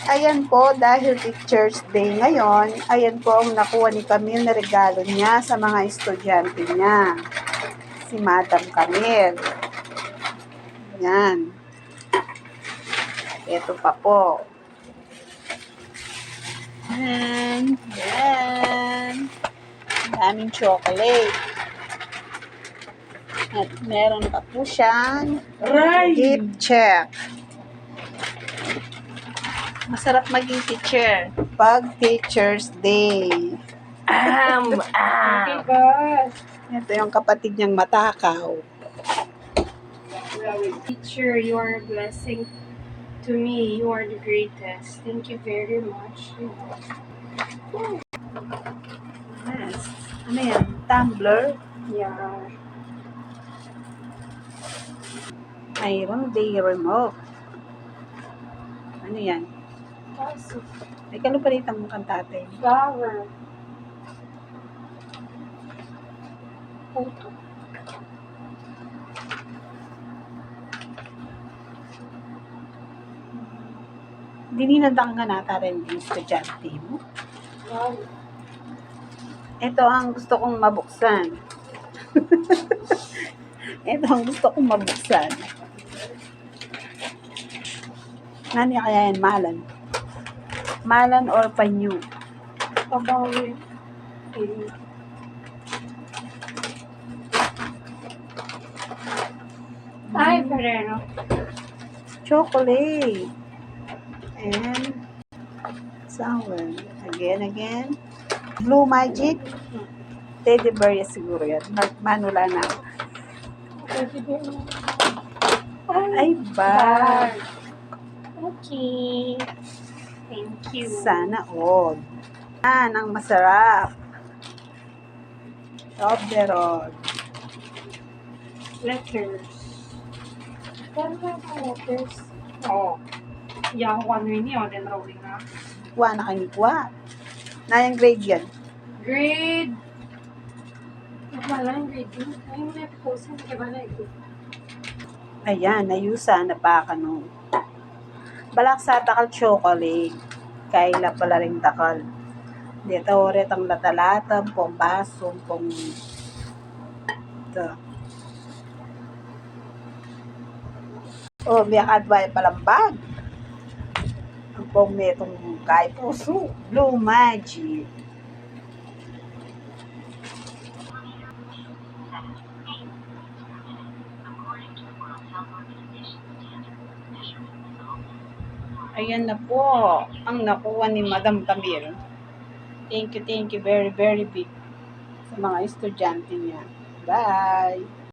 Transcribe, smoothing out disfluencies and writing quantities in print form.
Ayan po, dahil Teacher's Day ngayon, ayan po ang nakuha ni Camille na regalo niya sa mga estudyante niya. Si Madam Camille. Yan. Ito pa po. Yan. Daming chocolate. At meron pa po siyang gift check. Masarap maging teacher pag Teacher's Day. Okay, boss. Ito yung kapatid niyang matakaw. Teacher, you are a blessing to me. You are the greatest. Thank you very much. Yes. Ano yan? Tumbler? Yeah. Mayroong dairy milk. Ano yan? Also, May kalupalitan mong kantate. flower. Photo. Dininadang ka nata rin yung estudyante mo. Wow. Ito ang gusto kong mabuksan. Ito ang gusto kong mabuksan. Ano kaya yan? Malan? Malan or panyu? Pabawi. Ay, Ferrero. Chocolate. And sour. Again. Blue Magic. Teddy bear yan siguro yan. Manula na. Ay, bag. Okay. Thank you. Sana all. Yan ang masarap. Top the road. Letters. Kano ba yung letters? Oo. Yang ko ano yun yun, enrolling na. Kuha na kami kuha. Nayang grade yan. Grade. Wala yung grade yun. Ay, may post yun. Kaya wala yung grade. Ayan, nayusa na baka no. Balak sa takal chocolate. Kaila pala rin takal. Dito oret ang latalatam, pong baso, pong ito. Oh, may kadway palang bag. Ang pong metong kay puso. Blue Magic. Ayan na po ang nakuha ni Madam Camille. Thank you very, very big sa mga estudyante niya. Bye!